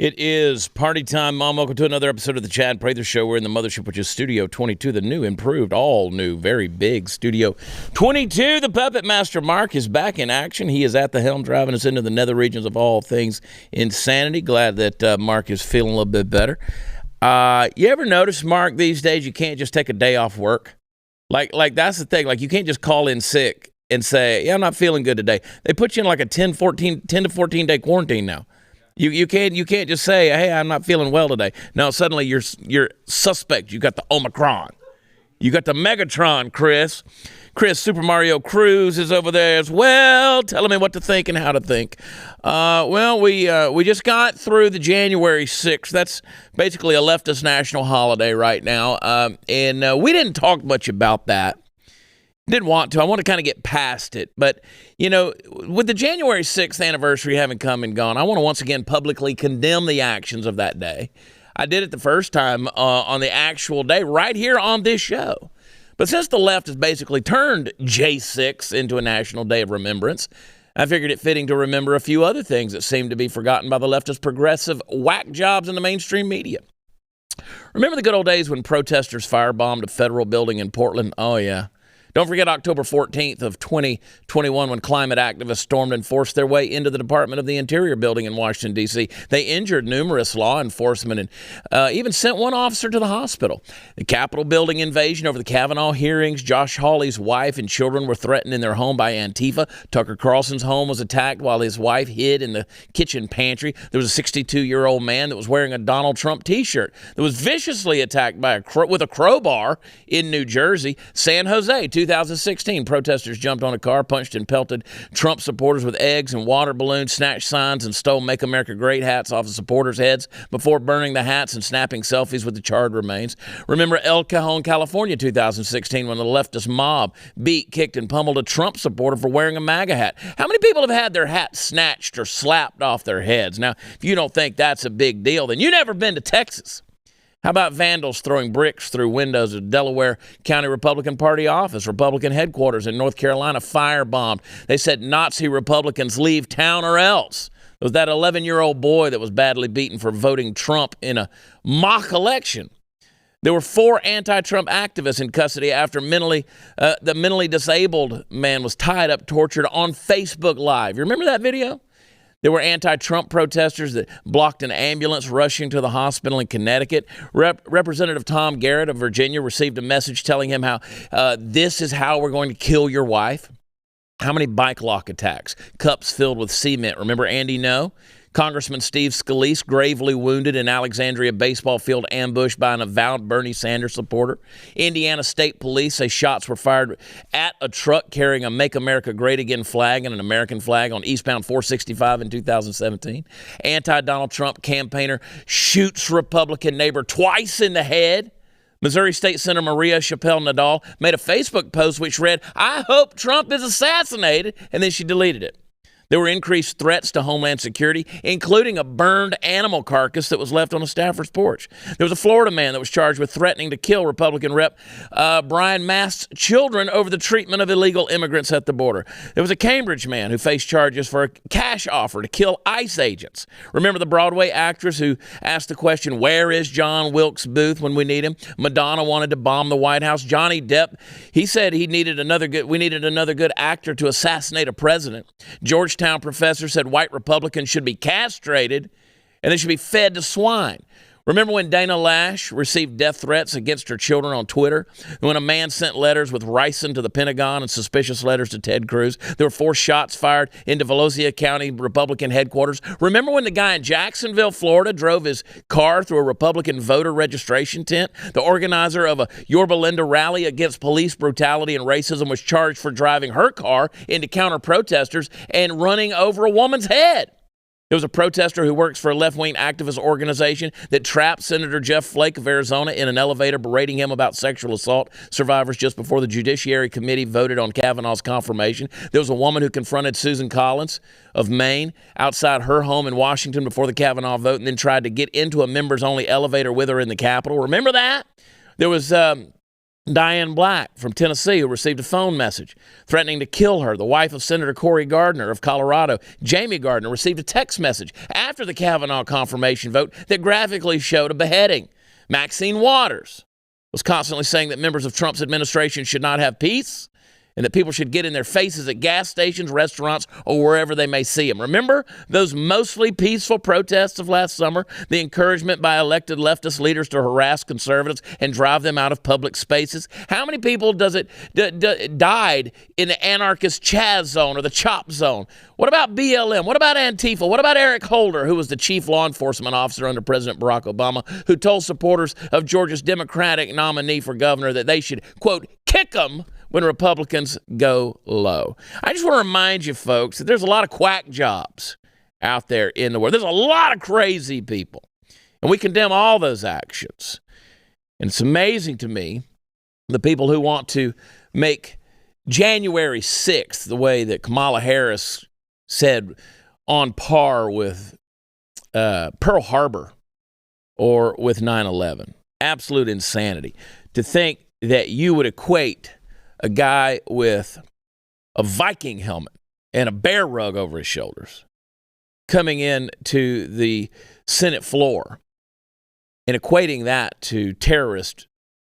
It is party time, Mom. Welcome to another episode of the Chad Prather Show. We're in the mothership, which is Studio 22, the new, improved, all new, very big Studio 22. The Puppet Master Mark is back in action. He is at the helm, driving us into the nether regions of all things insanity. Glad that Mark is feeling a little bit better. You ever notice, Mark, these days you can't just take a day off work? Like that's the thing. Like, you can't just call in sick and say, yeah, I'm not feeling good today. They put you in like a 10 to 14 day quarantine now. You can't just say, hey, I'm not feeling well today. No, suddenly you're suspect. You got the Omicron. You got the Megatron, Chris. Super Mario Cruz is over there as well, telling me what to think and how to think. We just got through the January 6th. That's basically a leftist national holiday right now. And we didn't talk much about that. Didn't want to. I want to kind of get past it. But, you know, with the January 6th anniversary having come and gone, I want to once again publicly condemn the actions of that day. I did it the first time on the actual day right here on this show. But since the left has basically turned J6 into a national day of remembrance, I figured it fitting to remember a few other things that seem to be forgotten by the leftist progressive whack jobs in the mainstream media. Remember the good old days when protesters firebombed a federal building in Portland? Oh, yeah. Don't forget October 14th of 2021 when climate activists stormed and forced their way into the Department of the Interior building in Washington, D.C. They injured numerous law enforcement and even sent one officer to the hospital. The Capitol building invasion over the Kavanaugh hearings, Josh Hawley's wife and children were threatened in their home by Antifa. Tucker Carlson's home was attacked while his wife hid in the kitchen pantry. There was a 62-year-old man that was wearing a Donald Trump T-shirt that was viciously attacked with a crowbar in New Jersey. San Jose, 2016, protesters jumped on a car, punched and pelted Trump supporters with eggs and water balloons, snatched signs, and stole Make America Great hats off the supporters' heads before burning the hats and snapping selfies with the charred remains. Remember El Cajon, California, 2016, when the leftist mob beat, kicked, and pummeled a Trump supporter for wearing a MAGA hat. How many people have had their hats snatched or slapped off their heads? Now, if you don't think that's a big deal, then you've never been to Texas. How about vandals throwing bricks through windows of Delaware County Republican Party office, Republican headquarters in North Carolina firebombed? They said Nazi Republicans leave town or else. It was that 11-year-old boy that was badly beaten for voting Trump in a mock election. There were 4 anti-Trump activists in custody after the mentally disabled man was tied up, tortured on Facebook Live. You remember that video? There were anti-Trump protesters that blocked an ambulance rushing to the hospital in Connecticut. Representative Tom Garrett of Virginia received a message telling him how this is how we're going to kill your wife. How many bike lock attacks? Cups filled with cement. Remember Andy No? Congressman Steve Scalise gravely wounded in Alexandria baseball field ambush by an avowed Bernie Sanders supporter. Indiana State Police say shots were fired at a truck carrying a Make America Great Again flag and an American flag on eastbound 465 in 2017. Anti-Donald Trump campaigner shoots Republican neighbor twice in the head. Missouri State Senator Maria Chappelle Nadal made a Facebook post which read, "I hope Trump is assassinated," and then she deleted it. There were increased threats to Homeland Security, including a burned animal carcass that was left on a staffer's porch. There was a Florida man that was charged with threatening to kill Republican Rep. Brian Mast's children over the treatment of illegal immigrants at the border. There was a Cambridge man who faced charges for a cash offer to kill ICE agents. Remember the Broadway actress who asked the question, "Where is John Wilkes Booth when we need him?" Madonna wanted to bomb the White House. Johnny Depp, he said we needed another good actor to assassinate a president. Georgetown professor said white Republicans should be castrated and they should be fed to swine. Remember when Dana Lash received death threats against her children on Twitter? When a man sent letters with ricin to the Pentagon and suspicious letters to Ted Cruz? There were 4 shots fired into Volusia County Republican headquarters. Remember when the guy in Jacksonville, Florida, drove his car through a Republican voter registration tent? The organizer of a Yorba Linda rally against police brutality and racism was charged for driving her car into counter-protesters and running over a woman's head. There was a protester who works for a left-wing activist organization that trapped Senator Jeff Flake of Arizona in an elevator, berating him about sexual assault survivors just before the Judiciary Committee voted on Kavanaugh's confirmation. There was a woman who confronted Susan Collins of Maine outside her home in Washington before the Kavanaugh vote and then tried to get into a members-only elevator with her in the Capitol. Remember that? There was Diane Black from Tennessee, who received a phone message threatening to kill her. The wife of Senator Cory Gardner of Colorado, Jamie Gardner, received a text message after the Kavanaugh confirmation vote that graphically showed a beheading. Maxine Waters was constantly saying that members of Trump's administration should not have peace and that people should get in their faces at gas stations, restaurants, or wherever they may see them. Remember those mostly peaceful protests of last summer? The encouragement by elected leftist leaders to harass conservatives and drive them out of public spaces? How many people died in the anarchist Chaz zone or the CHOP zone? What about BLM? What about Antifa? What about Eric Holder, who was the chief law enforcement officer under President Barack Obama, who told supporters of Georgia's Democratic nominee for governor that they should, quote, kick them when Republicans go low? I just want to remind you, folks, that there's a lot of quack jobs out there in the world. There's a lot of crazy people, and we condemn all those actions. And it's amazing to me, the people who want to make January 6th, the way that Kamala Harris said, on par with Pearl Harbor or with 9/11. Absolute insanity. To think that you would equate a guy with a Viking helmet and a bear rug over his shoulders coming in to the Senate floor and equating that to terrorists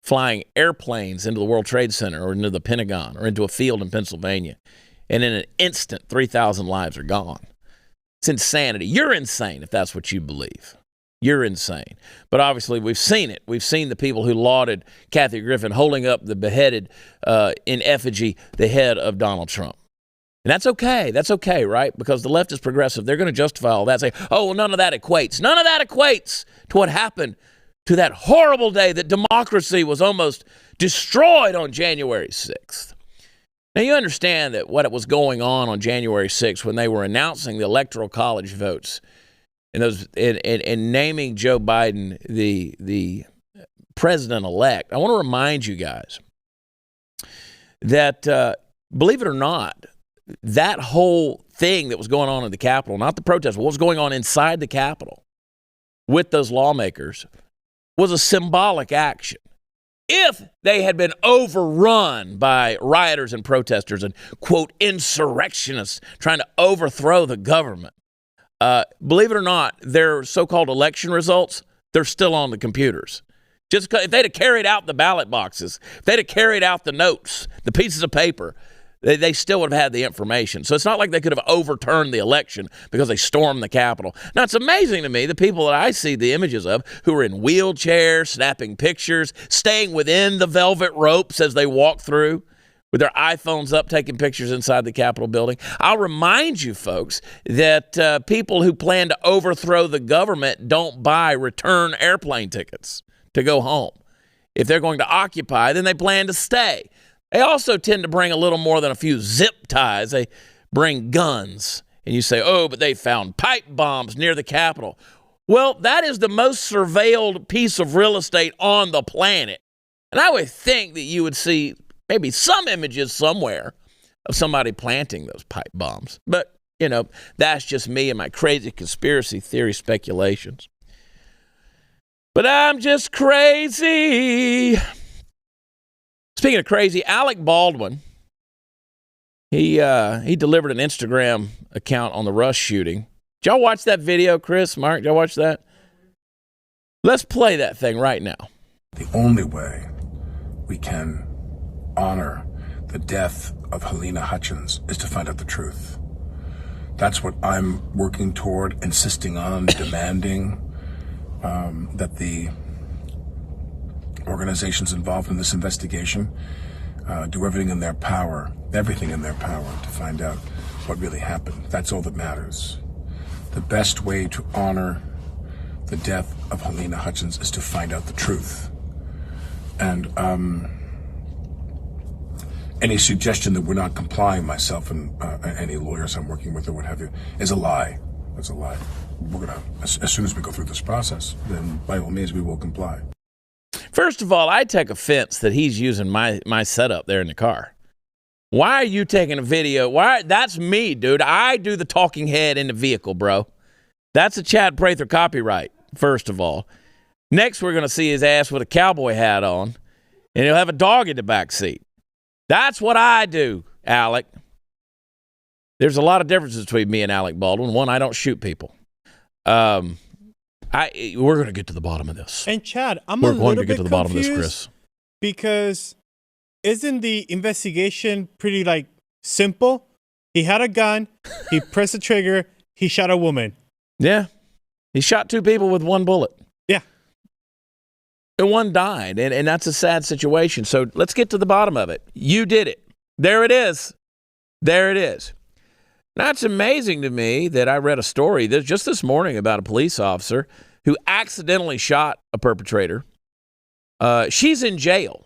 flying airplanes into the World Trade Center or into the Pentagon or into a field in Pennsylvania, and in an instant, 3,000 lives are gone. It's insanity. You're insane if that's what you believe. You're insane. But obviously, we've seen it. We've seen the people who lauded Kathy Griffin holding up the beheaded, in effigy, the head of Donald Trump. And that's okay. That's okay, right? Because the left is progressive. They're going to justify all that, say, oh, well, none of that equates. None of that equates to what happened to that horrible day that democracy was almost destroyed on January 6th. Now, you understand that what was going on January 6th when they were announcing the Electoral College votes and those and naming Joe Biden the president-elect. I want to remind you guys that, believe it or not, that whole thing that was going on in the Capitol, not the protest, what was going on inside the Capitol with those lawmakers was a symbolic action. If they had been overrun by rioters and protesters and, quote, insurrectionists trying to overthrow the government, believe it or not, their so-called election results, they're still on the computers. Just if they'd have carried out the ballot boxes, if they'd have carried out the notes, the pieces of paper, they still would have had the information. So it's not like they could have overturned the election because they stormed the Capitol. Now, it's amazing to me, the people that I see the images of who are in wheelchairs, snapping pictures, staying within the velvet ropes as they walk through with their iPhones up, taking pictures inside the Capitol building. I'll remind you, folks, that people who plan to overthrow the government don't buy return airplane tickets to go home. If they're going to occupy, then they plan to stay. They also tend to bring a little more than a few zip ties. They bring guns. And you say, oh, but they found pipe bombs near the Capitol. Well, that is the most surveilled piece of real estate on the planet. And I would think that you would see maybe some images somewhere of somebody planting those pipe bombs. But, you know, that's just me and my crazy conspiracy theory speculations. But I'm just crazy. Speaking of crazy, Alec Baldwin, he delivered an Instagram account on the Rush shooting. Did y'all watch that video, Chris, Mark? Did y'all watch that? Let's play that thing right now. The only way we can honor the death of Helena Hutchins is to find out the truth. That's what I'm working toward, insisting on, demanding that the organizations involved in this investigation do everything in their power to find out what really happened. That's all that matters. The best way to honor the death of Helena Hutchins is to find out the truth. And any suggestion that we're not complying, myself and any lawyers I'm working with or what have you, is a lie. It's a lie. We're gonna, as soon as we go through this process, then by all means we will comply. First of all, I take offense that he's using my setup there in the car. Why are you taking a video? Why? That's me, dude. I do the talking head in the vehicle, bro. That's a Chad Prather copyright, first of all. Next, we're going to see his ass with a cowboy hat on And he'll have a dog in the back seat. That's what I do, Alec. There's a lot of differences between me and Alec Baldwin. One, I don't shoot people. We're going to get to the bottom of this. And Chad, we're going to get to the bottom of this, Chris. Because isn't the investigation pretty simple? He had a gun. He pressed the trigger. He shot a woman. Yeah. He shot 2 people with 1 bullet. Yeah. And 1 died. And that's a sad situation. So let's get to the bottom of it. You did it. There it is. There it is. Now, it's amazing to me that I read a story just this morning about a police officer who accidentally shot a perpetrator. She's in jail.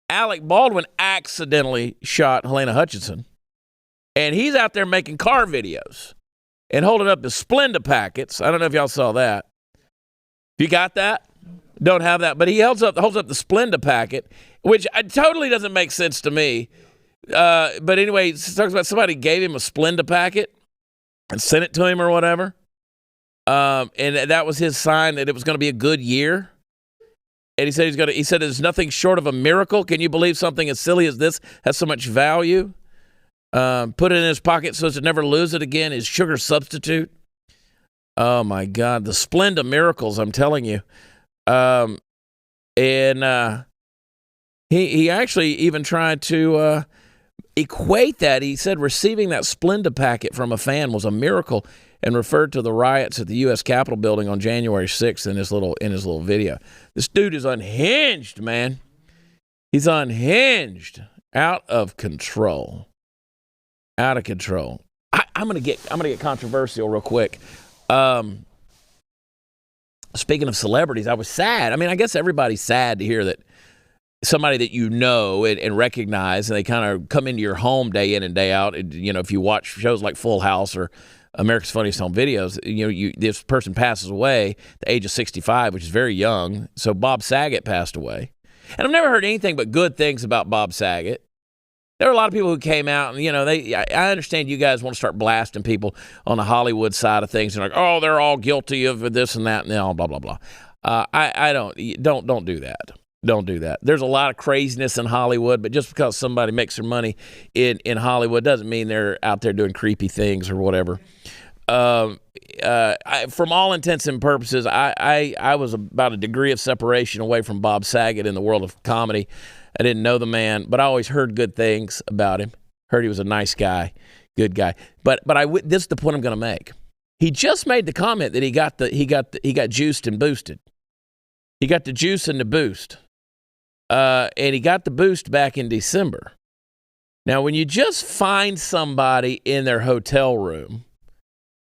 Alec Baldwin accidentally shot Helena Hutchinson. And he's out there making car videos and holding up his Splenda packets. I don't know if y'all saw that. You got that? Don't have that. But he holds up the Splenda packet, which totally doesn't make sense to me. But anyway, it talks about somebody gave him a Splenda packet and sent it to him or whatever. And that was his sign that it was going to be a good year. And he said there's nothing short of a miracle. Can you believe something as silly as this has so much value? Put it in his pocket so as to never lose it again. His sugar substitute. Oh my God, the Splenda miracles! I'm telling you. He actually even tried to equate that. He said receiving that Splenda packet from a fan was a miracle, and referred to the riots at the U.S. Capitol building on January 6th in his little video. This dude is unhinged, man. He's unhinged, out of control. Out of control. I'm gonna get controversial real quick. Speaking of celebrities, I was sad. I mean, I guess everybody's sad to hear that somebody that you know and recognize, and they kind of come into your home day in and day out. If you watch shows like Full House or America's Funniest Home Videos, this person passes away at the age of 65, which is very young. So Bob Saget passed away, and I've never heard anything but good things about Bob Saget. There were a lot of people who came out, and I understand you guys want to start blasting people on the Hollywood side of things, and like, oh, they're all guilty of this and that, and all blah blah blah. I don't do that. Don't do that. There's a lot of craziness in Hollywood, but just because somebody makes their money in Hollywood doesn't mean they're out there doing creepy things or whatever. From all intents and purposes, I was about a degree of separation away from Bob Saget in the world of comedy. I didn't know the man, but I always heard good things about him. Heard he was a nice guy, good guy. But this is the point I'm going to make. He just made the comment that he got juiced and boosted. He got the juice and the boost, and he got the boost back in December. Now, when you just find somebody in their hotel room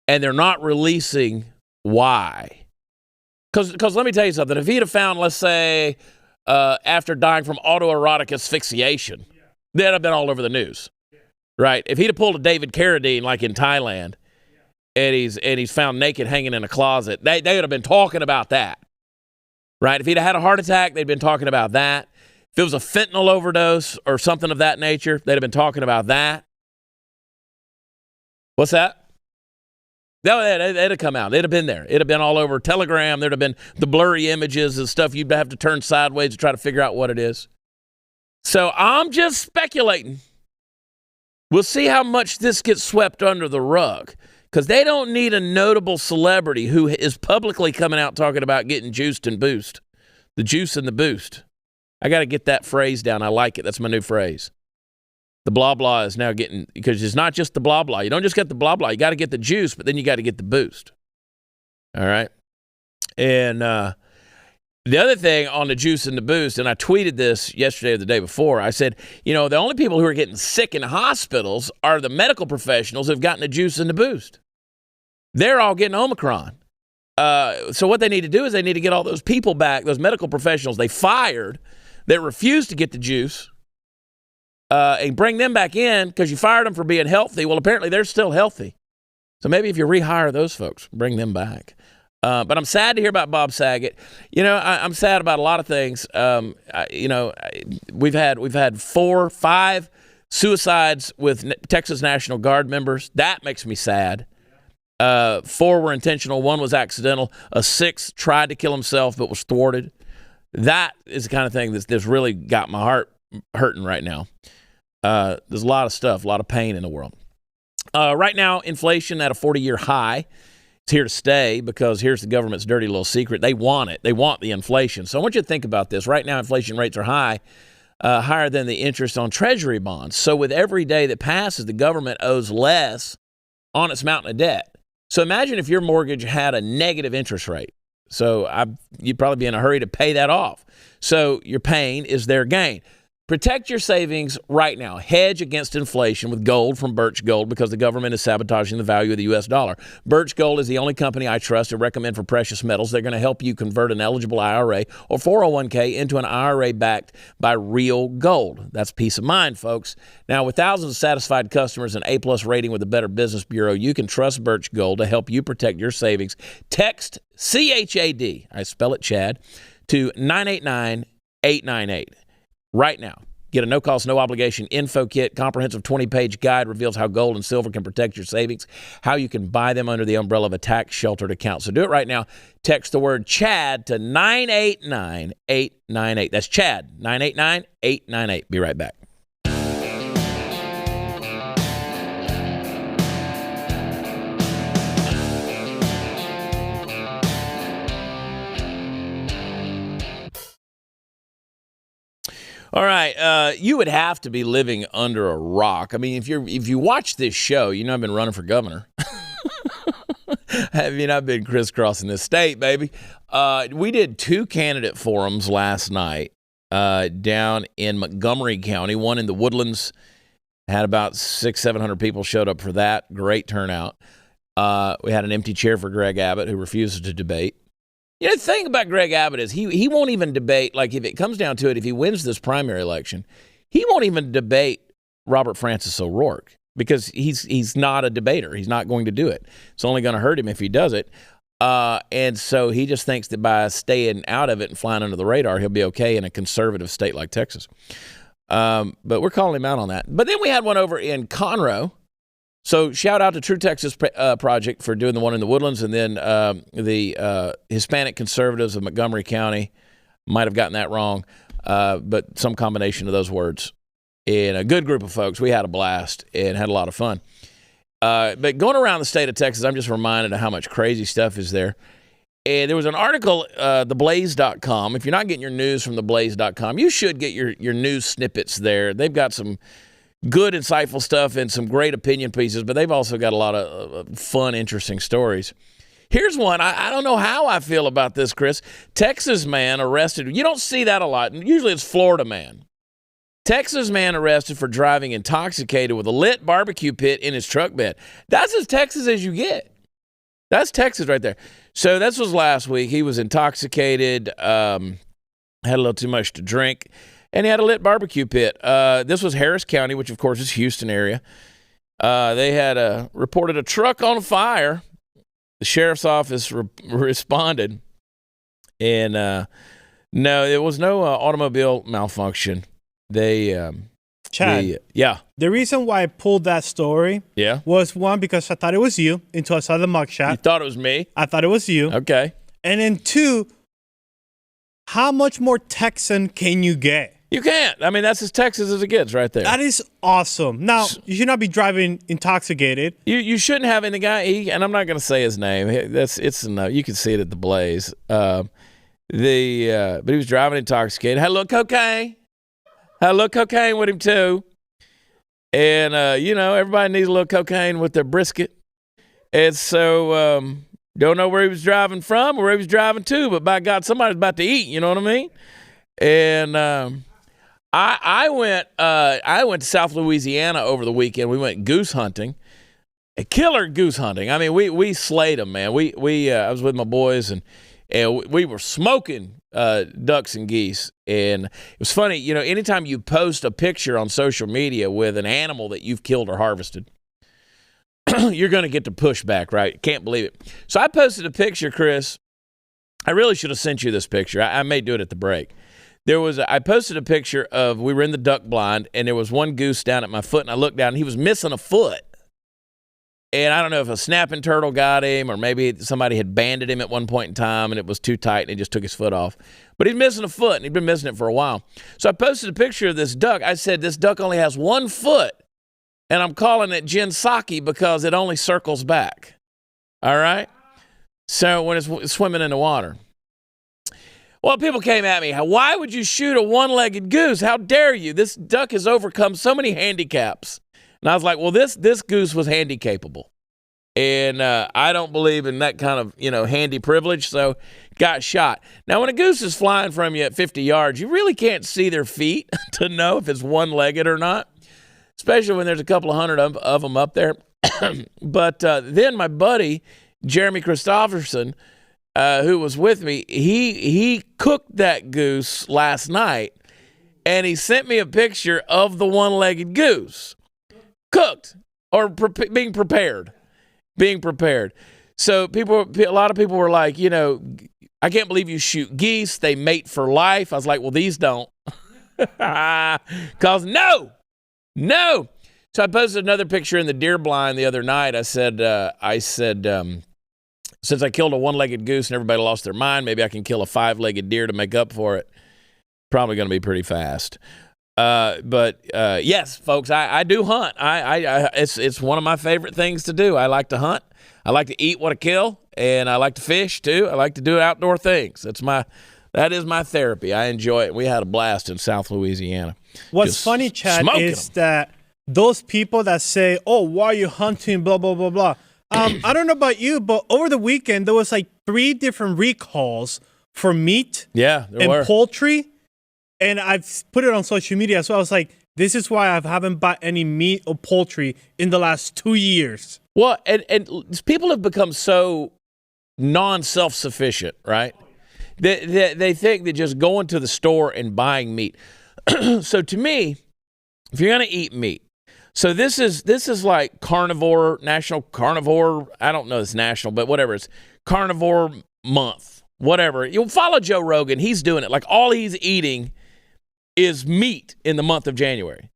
and they're not releasing why, because let me tell you something. If he'd have found, let's say, after dying from autoerotic asphyxiation, that'd have been all over the news, right? If he'd have pulled a David Carradine like in Thailand, and he's found naked hanging in a closet, they would have been talking about that, right? If he'd have had a heart attack, they'd been talking about that. If it was a fentanyl overdose or something of that nature, they'd have been talking about that. What's that? It'd have come out. It'd have been there. It'd have been all over Telegram. There'd have been the blurry images and stuff. You'd have to turn sideways to try to figure out what it is. So I'm just speculating. We'll see how much this gets swept under the rug, because they don't need a notable celebrity who is publicly coming out talking about getting juiced and boost. The juice and the boost. I got to get that phrase down. I like it. That's my new phrase. The blah blah is now getting, because it's not just the blah blah. You don't just get the blah blah. You got to get the juice, but then you got to get the boost. All right. And the other thing on the juice and the boost, and I tweeted this yesterday or the day before, I said, the only people who are getting sick in hospitals are the medical professionals who've gotten the juice and the boost. They're all getting Omicron. So what they need to do is they need to get all those people back, those medical professionals they fired that refused to get the juice, and bring them back in, because you fired them for being healthy. Well, apparently they're still healthy. So maybe if you rehire those folks, bring them back. But I'm sad to hear about Bob Saget. I'm sad about a lot of things. We've had 4, 5 suicides with Texas National Guard members. That makes me sad. 4 were intentional. 1 was accidental. A 6th tried to kill himself but was thwarted. That is the kind of thing that's really got my heart hurting right now. There's a lot of stuff, a lot of pain in the world. Right now, inflation at a 40-year high. It's here to stay because here's the government's dirty little secret. They want it. They want the inflation. So I want you to think about this. Right now, inflation rates are high, higher than the interest on Treasury bonds. So with every day that passes, the government owes less on its mountain of debt. So imagine if your mortgage had a negative interest rate. So you'd probably be in a hurry to pay that off. So your pain is their gain. Protect your savings right now. Hedge against inflation with gold from Birch Gold because the government is sabotaging the value of the U.S. dollar. Birch Gold is the only company I trust and recommend for precious metals. They're going to help you convert an eligible IRA or 401k into an IRA backed by real gold. That's peace of mind, folks. Now, with thousands of satisfied customers and A-plus rating with the Better Business Bureau, you can trust Birch Gold to help you protect your savings. Text CHAD, I spell it Chad, to 989-898. Right now, get a no-cost, no-obligation info kit. Comprehensive 20-page guide reveals how gold and silver can protect your savings, how you can buy them under the umbrella of a tax-sheltered account. So do it right now. Text the word CHAD to 989-898. That's CHAD, 989-898. Be right back. All right, you would have to be living under a rock. I mean, if you watch this show, you know I've been running for governor. Have you not been crisscrossing this state, baby? We did 2 candidate forums last night down in Montgomery County. One in the Woodlands, had about 600-700 people showed up for that. Great turnout. We had an empty chair for Greg Abbott, who refuses to debate. You know, the thing about Greg Abbott is he won't even debate, like if it comes down to it, if he wins this primary election, he won't even debate Robert Francis O'Rourke because he's not a debater. He's not going to do it. It's only going to hurt him if he does it. And so he just thinks that by staying out of it and flying under the radar, he'll be okay in a conservative state like Texas. But we're calling him out on that. But then we had one over in Conroe. So shout out to True Texas Project for doing the one in the Woodlands, and then the Hispanic conservatives of Montgomery County might have gotten that wrong, but some combination of those words. And a good group of folks. We had a blast and had a lot of fun. But going around the state of Texas, I'm just reminded of how much crazy stuff is there. And there was an article, theblaze.com. If you're not getting your news from theblaze.com, you should get your news snippets there. They've got some good, insightful stuff and some great opinion pieces, but they've also got a lot of fun, interesting stories. Here's one. I don't know how I feel about this, Chris. Texas man arrested. You don't see that a lot. Usually it's Florida man. Texas man arrested for driving intoxicated with a lit barbecue pit in his truck bed. That's as Texas as you get. That's Texas right there. So this was last week. He was intoxicated, had a little too much to drink, and he had a lit barbecue pit. This was Harris County, which, of course, is Houston area. They had reported a truck on fire. The sheriff's office responded. And, no, there was no automobile malfunction. Chad, yeah. The reason why I pulled that story was, one, because I thought it was you until I saw the mugshot. You thought it was me? I thought it was you. Okay. And then, 2, how much more Texan can you get? You can't. I mean, that's as Texas as it gets right there. That is awesome. Now, you should not be driving intoxicated. You shouldn't have. And the guy, and I'm not going to say his name. It's enough. You can see it at the Blaze. But he was driving intoxicated. Had a little cocaine. With him too. And everybody needs a little cocaine with their brisket. And so don't know where he was driving from or where he was driving to, but by God, somebody's about to eat. You know what I mean? And I went to South Louisiana over the weekend. We went goose hunting, a killer goose hunting. I mean, we slayed them, man. I was with my boys and we were smoking ducks and geese. And it was funny, anytime you post a picture on social media with an animal that you've killed or harvested, you're going to get the pushback, right? Can't believe it. So I posted a picture, Chris. I really should have sent you this picture. I may do it at the break. I posted a picture of, we were in the duck blind, and there was one goose down at my foot, and I looked down, and he was missing a foot. And I don't know if a snapping turtle got him or maybe somebody had banded him at one point in time and it was too tight and he just took his foot off. But he's missing a foot, and he'd been missing it for a while. So I posted a picture of this duck. I said, this duck only has one foot, and I'm calling it Jinsaki because it only circles back. All right? So when it's swimming in the water. Well, people came at me. Why would you shoot a one-legged goose? How dare you? This duck has overcome so many handicaps. And I was like, well, this goose was handy-capable. And I don't believe in that kind of, handy privilege, so got shot. Now, when a goose is flying from you at 50 yards, you really can't see their feet to know if it's one-legged or not, especially when there's a couple of hundred of them up there. But then my buddy, Jeremy Christopherson, who was with me, he cooked that goose last night, and he sent me a picture of the one-legged goose, cooked or being prepared. So a lot of people were like, I can't believe you shoot geese. They mate for life. I was like, well, these don't. Because no. So I posted another picture in the deer blind the other night. I said, since I killed a one-legged goose and everybody lost their mind, maybe I can kill a five-legged deer to make up for it. Probably going to be pretty fast. But yes, folks, I do hunt. It's one of my favorite things to do. I like to hunt. I like to eat what I kill, and I like to fish too. I like to do outdoor things. That is my therapy. I enjoy it. We had a blast in South Louisiana. What's funny, Chad, is that those people that say, "Oh, why are you hunting?" Blah blah blah blah. I don't know about you, but over the weekend there was like 3 different recalls for meat. Yeah, there were. Poultry. And I've put it on social media, so I was like, this is why I haven't bought any meat or poultry in the last 2 years. Well, and people have become so non-self-sufficient, right? They think that just going to the store and buying meat. So to me, if you're going to eat meat, so this is like carnivore, national carnivore, I don't know it's national, but whatever, it's carnivore month, whatever. You'll follow Joe Rogan, he's doing it. Like all he's eating is meat in the month of January,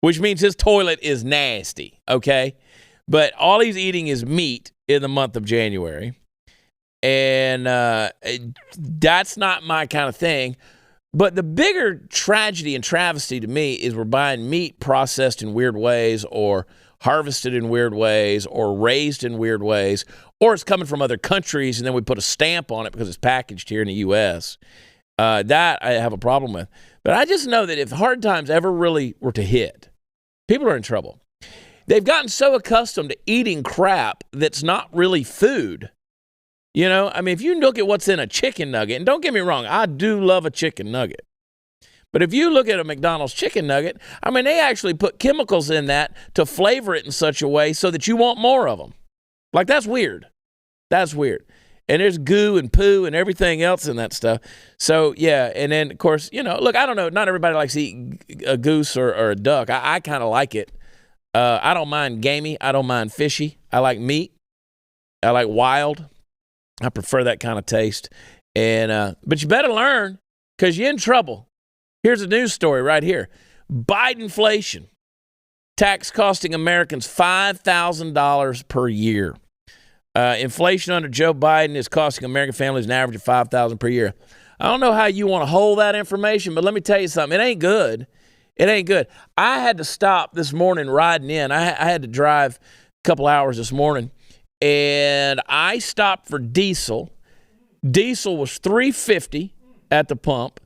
which means his toilet is nasty, okay? But all he's eating is meat in the month of January. And that's not my kind of thing. But the bigger tragedy and travesty to me is we're buying meat processed in weird ways or harvested in weird ways or raised in weird ways, or it's coming from other countries and then we put a stamp on it because it's packaged here in the U.S. That I have a problem with. But I just know that if hard times ever really were to hit, people are in trouble. They've gotten so accustomed to eating crap that's not really food. If you look at what's in a chicken nugget, and don't get me wrong, I do love a chicken nugget. But if you look at a McDonald's chicken nugget, they actually put chemicals in that to flavor it in such a way so that you want more of them. Like, that's weird. That's weird. And there's goo and poo and everything else in that stuff. So, yeah, and then, of course, look, I don't know. Not everybody likes to eat a goose or a duck. I kind of like it. I don't mind gamey. I don't mind fishy. I like meat. I like wild. I prefer that kind of taste. And but you better learn because you're in trouble. Here's a news story right here. Bidenflation. Tax costing Americans $5,000 per year. Inflation under Joe Biden is costing American families an average of $5,000 per year. I don't know how you want to hold that information, but let me tell you something. It ain't good. It ain't good. I had to stop this morning riding in. I had to drive a couple hours this morning, and I stopped for diesel. Diesel was $3.50 at the pump,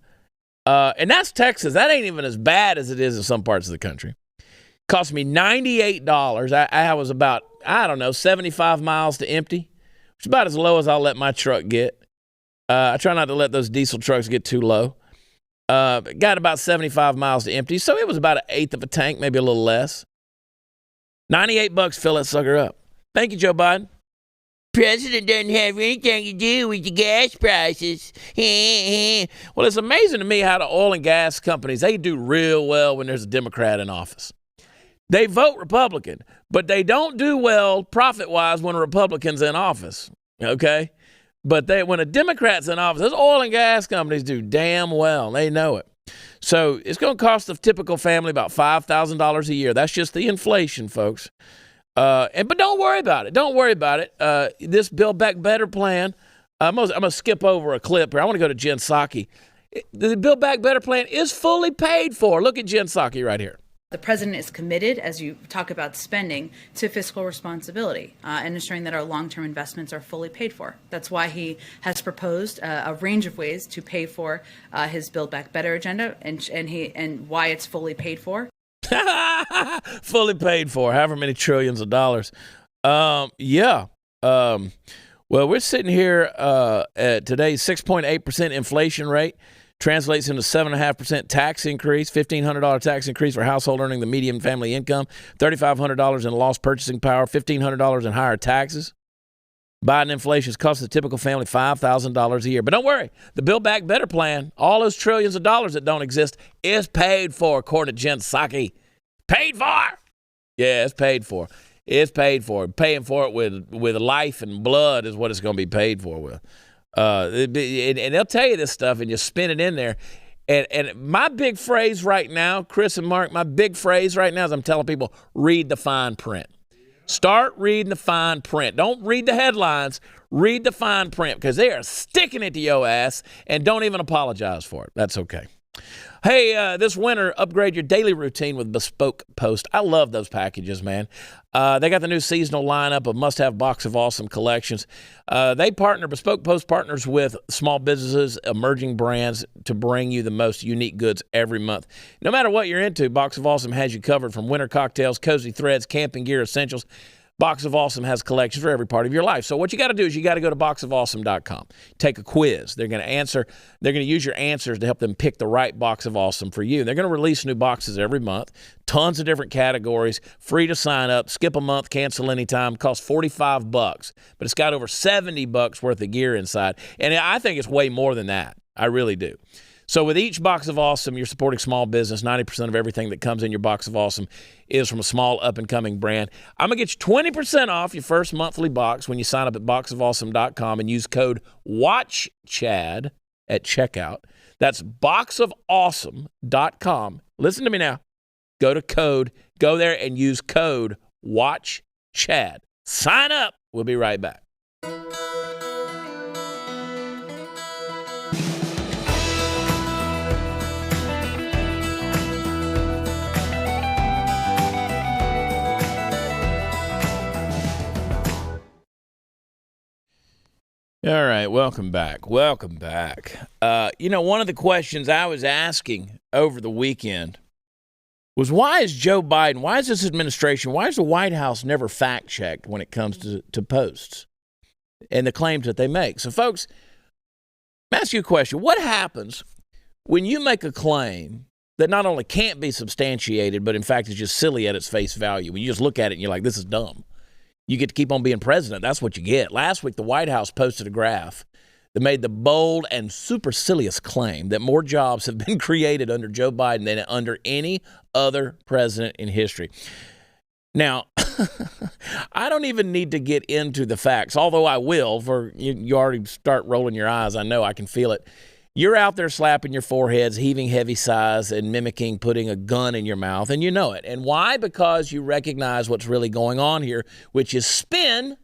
and that's Texas. That ain't even as bad as it is in some parts of the country. Cost me $98. I was about, 75 miles to empty, which is about as low as I'll let my truck get. I try not to let those diesel trucks get too low. Got about 75 miles to empty, so it was about 1/8 of a tank, maybe a little less. $98, fill that sucker up. Thank you, Joe Biden. President doesn't have anything to do with the gas prices. Well, it's amazing to me how the oil and gas companies, they do real well when there's a Democrat in office. They vote Republican, but they don't do well profit-wise when a Republican's in office, okay? But when a Democrat's in office, those oil and gas companies do damn well. They know it. So it's going to cost the typical family about $5,000 a year. That's just the inflation, folks. But don't worry about it. Don't worry about it. This Build Back Better plan, I'm gonna skip over a clip here. I want to go to Jen Psaki. The Build Back Better plan is fully paid for. Look at Jen Psaki right here. The president is committed, as you talk about spending, to fiscal responsibility and ensuring that our long-term investments are fully paid for. That's why he has proposed a range of ways to pay for his Build Back Better agenda, and why it's fully paid for. Fully paid for, however many trillions of dollars. Well, we're sitting here at today's 6.8% inflation rate. Translates into 7.5% tax increase, $1,500 tax increase for household earning the median family income, $3,500 in lost purchasing power, $1,500 in higher taxes. Biden inflation has cost the typical family $5,000 a year. But don't worry, the Build Back Better plan, all those trillions of dollars that don't exist, is paid for, according to Jen Psaki. Paid for! Yeah, it's paid for. It's paid for. Paying for it with life and blood is what it's going to be paid for with. And they'll tell you this stuff and you spin it in there. And my big phrase right now, Chris and Mark, my big phrase right now is I'm telling people, read the fine print. Start reading the fine print. Don't read the headlines. Read the fine print because they are sticking it to your ass and don't even apologize for it. That's okay. Hey, this winter, upgrade your daily routine with Bespoke Post. I love those packages, man. They got the new seasonal lineup of must-have box of awesome collections. Bespoke Post partners with small businesses, emerging brands to bring you the most unique goods every month. No matter what you're into, Box of Awesome has you covered from winter cocktails, cozy threads, camping gear, essentials. Box of Awesome has collections for every part of your life. So what you got to do is you got to go to boxofawesome.com. Take a quiz. They're going to use your answers to help them pick the right Box of Awesome for you. They're going to release new boxes every month, tons of different categories, free to sign up, skip a month, cancel anytime, costs $45, but it's got over $70 worth of gear inside. And I think it's way more than that. I really do. So with each Box of Awesome, you're supporting small business. 90% of everything that comes in your Box of Awesome is from a small up-and-coming brand. I'm going to get you 20% off your first monthly box when you sign up at boxofawesome.com and use code WATCHCHAD at checkout. That's boxofawesome.com. Listen to me now. Go there and use code WATCHCHAD. Sign up. We'll be right back. All right, welcome back. Welcome back. One of the questions I was asking over the weekend was why is Joe Biden, why is this administration, why is the White House never fact-checked when it comes to posts and the claims that they make? So, folks, let me ask you a question. What happens when you make a claim that not only can't be substantiated, but in fact is just silly at its face value? When you just look at it and you're like, this is dumb. You get to keep on being president. That's what you get. Last week, the White House posted a graph that made the bold and supercilious claim that more jobs have been created under Joe Biden than under any other president in history. Now, I don't even need to get into the facts, although I will, for you already start rolling your eyes. I know, I can feel it. You're out there slapping your foreheads, heaving heavy sighs, and mimicking putting a gun in your mouth, and you know it. And why? Because you recognize what's really going on here, which is spin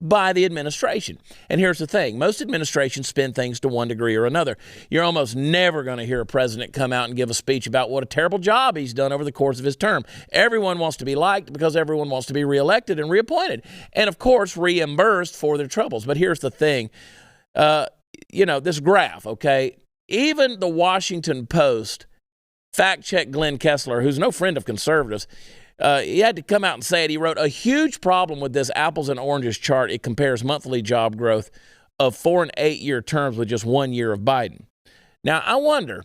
by the administration. And here's the thing. Most administrations spin things to one degree or another. You're almost never going to hear a president come out and give a speech about what a terrible job he's done over the course of his term. Everyone wants to be liked because everyone wants to be reelected and reappointed. And, of course, reimbursed for their troubles. But here's the thing. This graph, okay, even the Washington Post fact-checked Glenn Kessler, who's no friend of conservatives, he had to come out and say it. He wrote, a huge problem with this apples and oranges chart. It compares monthly job growth of 4 and 8 year terms with just 1 year of Biden. Now, I wonder,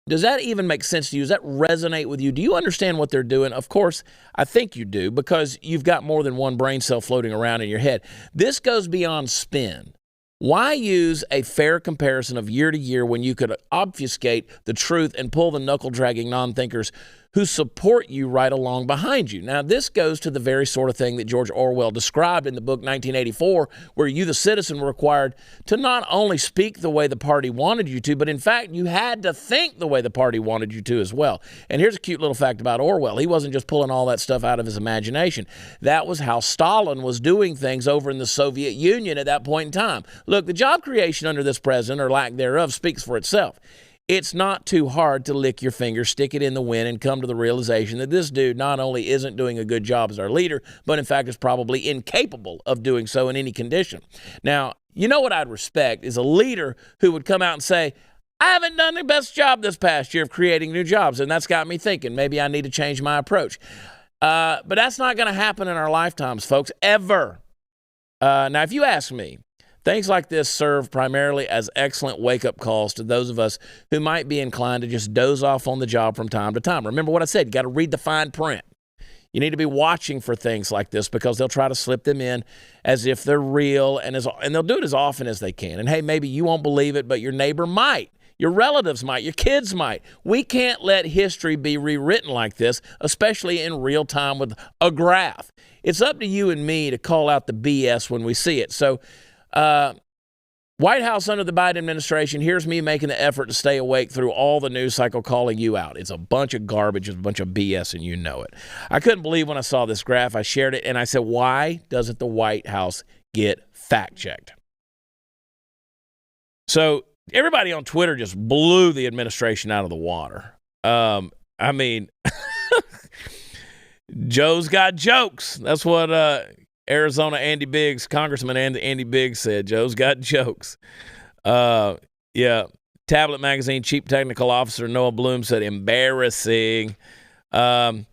does that even make sense to you? Does that resonate with you? Do you understand what they're doing? Of course, I think you do, because you've got more than one brain cell floating around in your head. This goes beyond spin. Why use a fair comparison of year to year when you could obfuscate the truth and pull the knuckle-dragging non-thinkers who support you right along behind you. Now, this goes to the very sort of thing that George Orwell described in the book 1984, where you, the citizen, were required to not only speak the way the party wanted you to, but in fact, you had to think the way the party wanted you to as well. And here's a cute little fact about Orwell. He wasn't just pulling all that stuff out of his imagination. That was how Stalin was doing things over in the Soviet Union at that point in time. Look, the job creation under this president, or lack thereof, speaks for itself. It's not too hard to lick your finger, stick it in the wind, and come to the realization that this dude not only isn't doing a good job as our leader, but in fact is probably incapable of doing so in any condition. Now, you know what I'd respect is a leader who would come out and say, I haven't done the best job this past year of creating new jobs, and that's got me thinking maybe I need to change my approach. But that's not going to happen in our lifetimes, folks, ever. Now, if you ask me, things like this serve primarily as excellent wake-up calls to those of us who might be inclined to just doze off on the job from time to time. Remember what I said, you got to read the fine print. You need to be watching for things like this because they'll try to slip them in as if they're real, and they'll do it as often as they can. And hey, maybe you won't believe it, but your neighbor might. Your relatives might. Your kids might. We can't let history be rewritten like this, especially in real time with a graph. It's up to you and me to call out the BS when we see it. So, White House under the Biden administration, here's me making the effort to stay awake through all the news cycle calling you out. It's a bunch of garbage, it's a bunch of BS, and you know it. I couldn't believe when I saw this graph. I shared it, and I said, why doesn't the White House get fact-checked? So everybody on Twitter just blew the administration out of the water. I mean, Joe's got jokes. That's what Arizona Andy Biggs, Congressman Andy Biggs said. Joe's got jokes. Yeah. Tablet Magazine Chief Technical Officer Noah Bloom said, embarrassing. Scott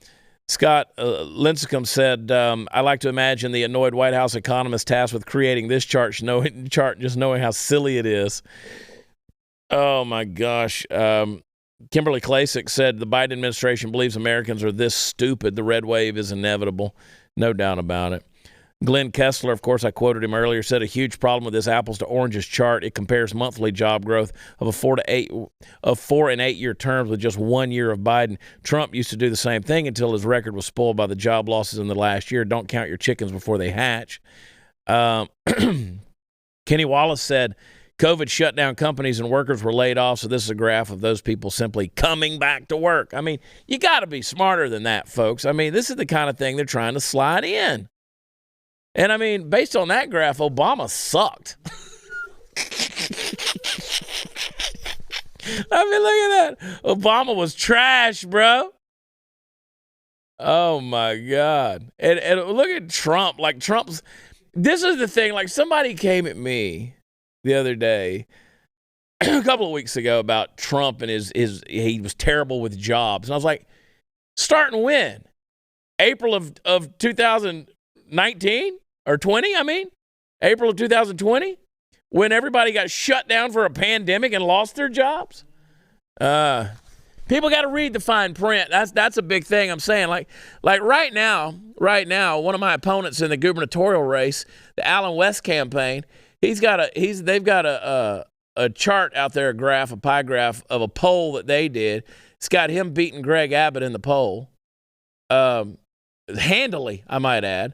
Lincecum said, I like to imagine the annoyed White House economist tasked with creating this chart, just knowing how silly it is. Oh, my gosh. Kimberly Klasick said, the Biden administration believes Americans are this stupid. The red wave is inevitable. No doubt about it. Glenn Kessler, of course, I quoted him earlier, said a huge problem with this apples to oranges chart. It compares monthly job growth of 4 and 8 year terms with just 1 year of Biden. Trump used to do the same thing until his record was spoiled by the job losses in the last year. Don't count your chickens before they hatch. Kenny Wallace said COVID shut down companies and workers were laid off. So this is a graph of those people simply coming back to work. I mean, you got to be smarter than that, folks. I mean, this is the kind of thing they're trying to slide in. And I mean, based on that graph, Obama sucked. I mean, look at that. Obama was trash, bro. Oh, my God. And look at Trump. Like, this is the thing. Like, somebody came at me the other day, a couple of weeks ago, about Trump and he was terrible with jobs. And I was like, starting when? April of 2019 or 20, I mean, April of 2020, when everybody got shut down for a pandemic and lost their jobs. People got to read the fine print. That's a big thing I'm saying. Like right now, one of my opponents in the gubernatorial race, the Allen West campaign, they've got a chart out there, a pie graph of a poll that they did. It's got him beating Greg Abbott in the poll. Handily, I might add.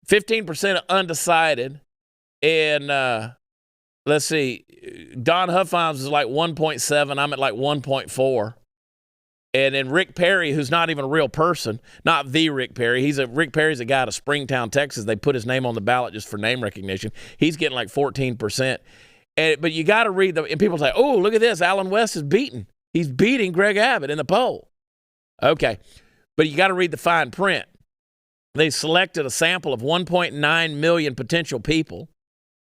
15% undecided. And let's see, Don Huffines is like 1.7. I'm at like 1.4. And then Rick Perry, who's not even a real person, not the Rick Perry. Rick Perry's a guy out of Springtown, Texas. They put his name on the ballot just for name recognition. He's getting like 14%. But you got to read and people say, oh, look at this. Allen West is beating. He's beating Greg Abbott in the poll. Okay. But you got to read the fine print. They selected a sample of 1.9 million potential people.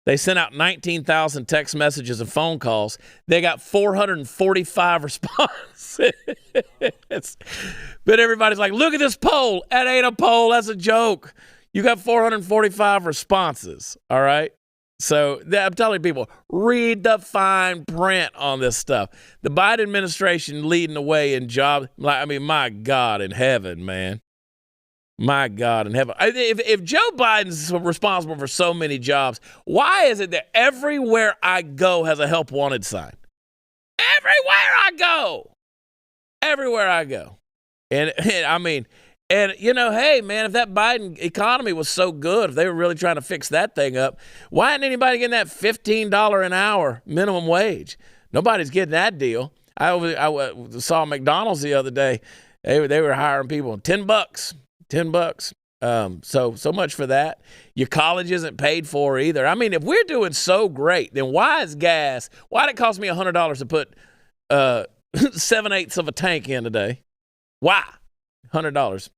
They sent out 19,000 text messages and phone calls. They got 445 responses. But everybody's like, look at this poll. That ain't a poll. That's a joke. You got 445 responses. All right. So I'm telling people, read the fine print on this stuff. The Biden administration leading the way in jobs. I mean, my God in heaven, man. My God in heaven. If Joe Biden's responsible for so many jobs, why is it that everywhere I go has a help wanted sign? Everywhere I go. And I mean, and, hey, man, if that Biden economy was so good, if they were really trying to fix that thing up, why isn't anybody getting that $15 an hour minimum wage? Nobody's getting that deal. I saw McDonald's the other day. They were hiring people $10. So much for that. Your college isn't paid for either. I mean, if we're doing so great, then why did it cost me $100 to put 7/8 of a tank in today? Why? $100.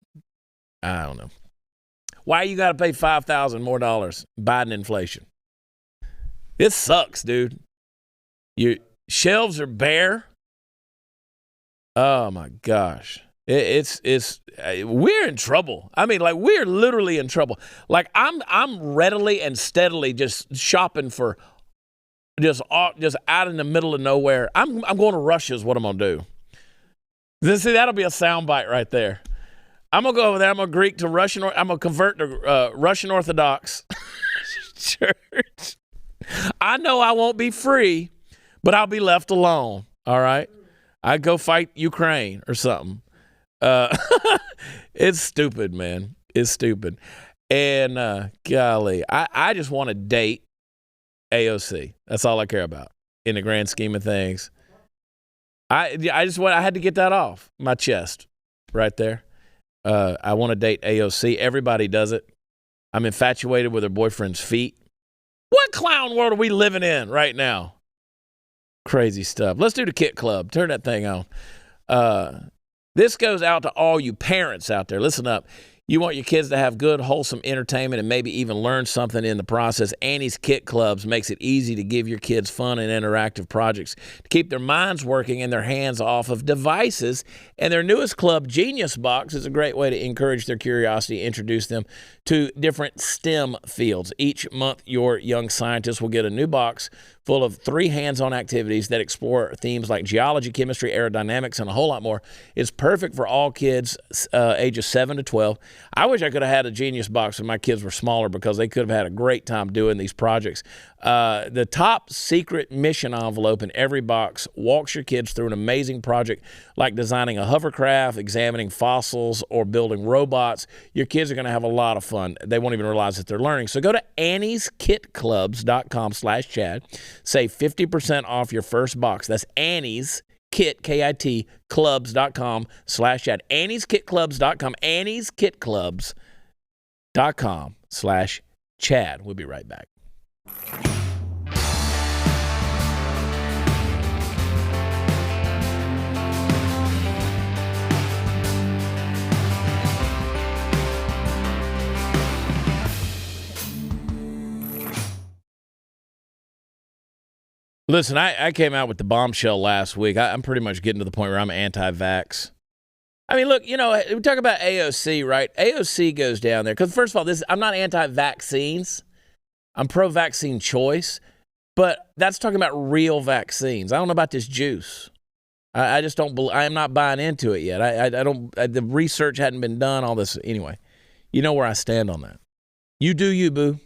I don't know. Why you got to pay $5,000 more dollars? Biden inflation. This sucks, dude. Your shelves are bare. Oh my gosh. We're in trouble. I mean, like, we're literally in trouble. Like, I'm readily and steadily just shopping for just out in the middle of nowhere. I'm going to Russia is what I'm going to do. See, that'll be a soundbite right there. I'm going to go over there. I'm going to Greek to Russian. I'm going to convert to Russian Orthodox church. I know I won't be free, but I'll be left alone. All right. I'd go fight Ukraine or something. It's stupid, man. It's stupid. And golly, I just want to date AOC. That's all I care about in the grand scheme of things. I had to get that off my chest right there. I want to date AOC. Everybody does it. I'm infatuated with her boyfriend's feet. What clown world are we living in right now? Crazy stuff. Let's do the Kit Club. Turn that thing on. This goes out to all you parents out there. Listen up. You want your kids to have good, wholesome entertainment and maybe even learn something in the process. Annie's Kit Clubs makes it easy to give your kids fun and interactive projects to keep their minds working and their hands off of devices. And their newest club, Genius Box, is a great way to encourage their curiosity, introduce them to different STEM fields. Each month, your young scientists will get a new box full of 3 hands-on activities that explore themes like geology, chemistry, aerodynamics, and a whole lot more. It's perfect for all kids ages 7 to 12. I wish I could have had a Genius Box when my kids were smaller because they could have had a great time doing these projects. The top secret mission envelope in every box walks your kids through an amazing project like designing a hovercraft, examining fossils, or building robots. Your kids are going to have a lot of fun. They won't even realize that they're learning. So go to Annie'sKitClubs.com/Chad. Save 50% off your first box. That's Annie's Kit, K-I-T, clubs.com/Chad. Annie'sKitClubs.com. Annie'sKitClubs.com/Chad. We'll be right back. Listen, I came out with the bombshell last week. I'm pretty much getting to the point where I'm anti-vax. I mean, look, we talk about AOC, right? AOC goes down there because, first of all, I'm not anti-vaccines. I'm pro-vaccine choice, but that's talking about real vaccines. I don't know about this juice. I just don't. I am not buying into it yet. I don't. The research hadn't been done. All this anyway. You know where I stand on that. You do you, boo.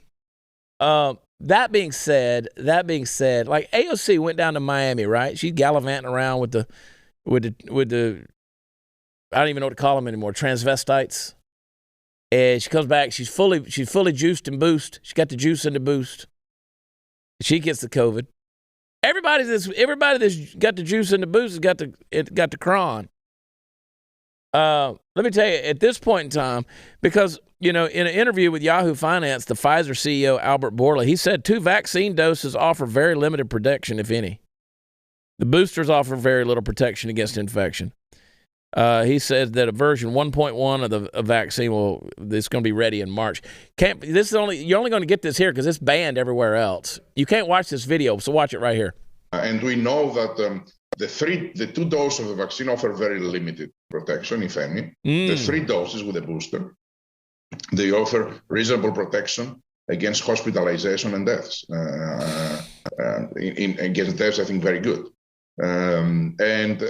That being said, like AOC went down to Miami, right? She's gallivanting around with the I don't even know what to call them anymore, transvestites. And she comes back, she's fully juiced and boosted. She got the juice and the boost. She gets the COVID. Everybody that's got the juice and the boost has got the cron. Let me tell you, at this point in time, because in an interview with Yahoo Finance, the Pfizer CEO Albert Bourla, he said 2 vaccine doses offer very limited protection, if any. The boosters offer very little protection against infection. He says that a version 1.1 of the vaccine is going to be ready in March. You're only going to get this here because it's banned everywhere else. You can't watch this video, so watch it right here. And we know that the 2 doses of the vaccine offer very limited protection, if any. The 3 doses with a booster, they offer reasonable protection against hospitalization and deaths. Against deaths, I think very good. And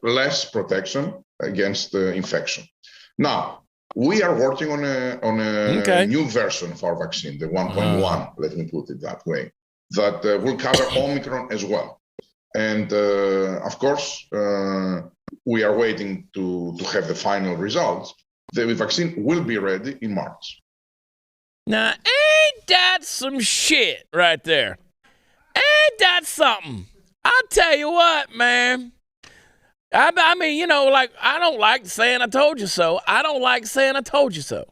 less protection against infection. Now, we are working on a new version of our vaccine, the 1.1, let me put it that way, that will cover Omicron as well. And of course, we are waiting to have the final results. The vaccine will be ready in March. Now, ain't that some shit right there? Ain't that something? I'll tell you what, man. I mean, you know, like, I don't like saying I told you so. I don't like saying I told you so.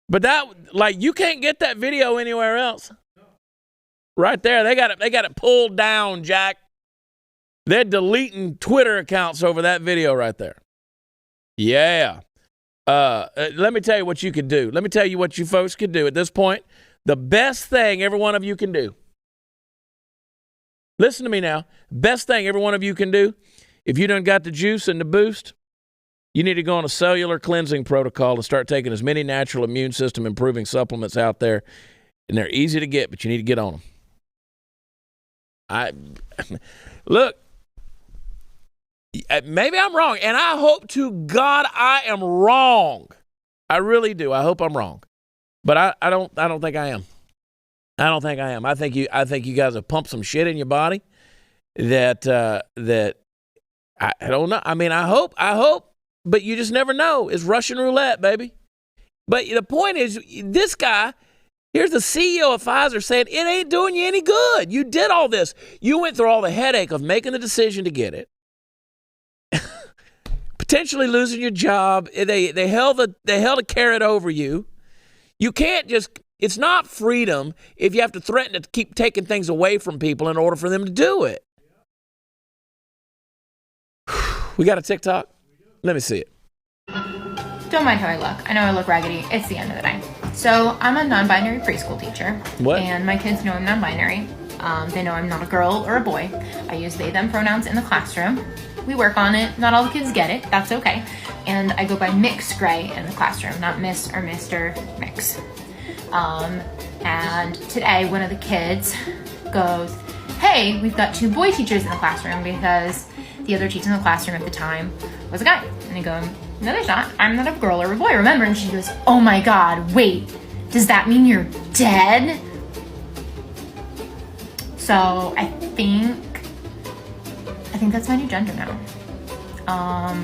But that, like, you can't get that video anywhere else. Right there, they got it pulled down, Jack. They're deleting Twitter accounts over that video right there. Yeah. Let me tell you what you could do. Let me tell you what you folks could do at this point. The best thing every one of you can do. Listen to me now. Best thing every one of you can do. If you done got the juice and the boost, you need to go on a cellular cleansing protocol and start taking as many natural immune system improving supplements out there. And they're easy to get, but you need to get on them. Look, maybe I'm wrong, and I hope to God I am wrong. I really do. I hope I'm wrong, but I don't think I am. I don't think I am. I think you guys have pumped some shit in your body that I don't know. I mean, I hope, but you just never know. It's Russian roulette, baby. But the point is, this guy, here's the CEO of Pfizer saying it ain't doing you any good. You did all this. You went through all the headache of making the decision to get it, potentially losing your job. They held a carrot over you. You can't just. It's not freedom if you have to threaten to keep taking things away from people in order for them to do it. We got a TikTok? Let me see it. Don't mind how I look. I know I look raggedy. It's the end of the day. So I'm a non-binary preschool teacher. What? And my kids know I'm non-binary. They know I'm not a girl or a boy. I use they, them pronouns in the classroom. We work on it. Not all the kids get it. That's okay. And I go by Mix Gray in the classroom, not Miss or Mr. Mix. And today one of the kids goes, hey, we've got 2 boy teachers in the classroom because the other teacher in the classroom at the time was a guy. And I go, no, there's not. I'm not a girl or a boy, remember? And she goes, oh my God, wait, does that mean you're dead? So I think that's my new gender now. I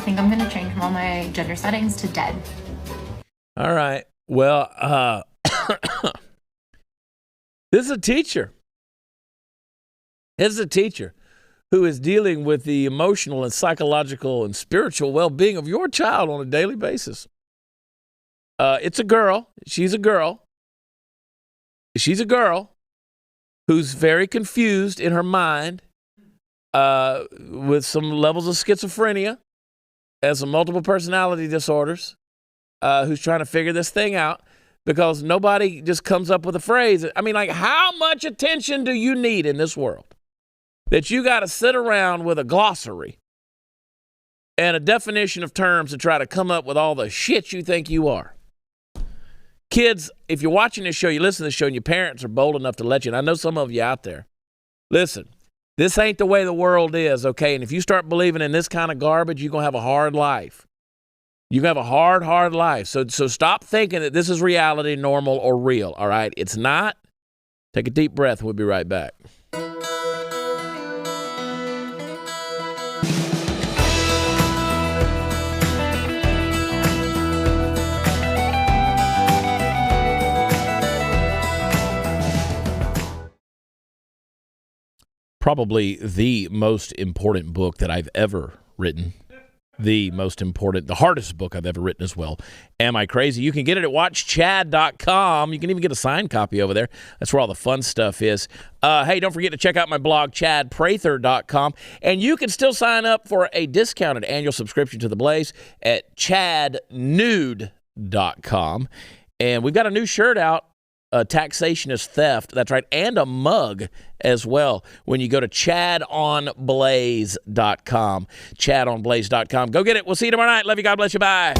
think I'm gonna change all my gender settings to dead. All right. Well, this is a teacher. This is a teacher who is dealing with the emotional and psychological and spiritual well-being of your child on a daily basis. It's a girl. She's a girl. She's a girl who's very confused in her mind with some levels of schizophrenia and some multiple personality disorders, who's trying to figure this thing out because nobody just comes up with a phrase. I mean, like, how much attention do you need in this world that you got to sit around with a glossary and a definition of terms to try to come up with all the shit you think you are? Kids, if you're watching this show, you listen to this show, and your parents are bold enough to let you, and I know some of you out there, listen, this ain't the way the world is, okay? And if you start believing in this kind of garbage, you're going to have a hard life. You're going to have a hard, hard life. So stop thinking that this is reality, normal, or real, all right? It's not. Take a deep breath, and we'll be right back. Probably the most important book that I've ever written. The hardest book I've ever written as well. Am I Crazy? You can get it at watchchad.com. You can even get a signed copy over there. That's where all the fun stuff is. Hey, don't forget to check out my blog, chadprather.com. And you can still sign up for a discounted annual subscription to The Blaze at chadnude.com. And we've got a new shirt out. Taxation is theft. That's right. And a mug as well when you go to chadonblaze.com. Chadonblaze.com. Go get it. We'll see you tomorrow night. Love you. God bless you. Bye.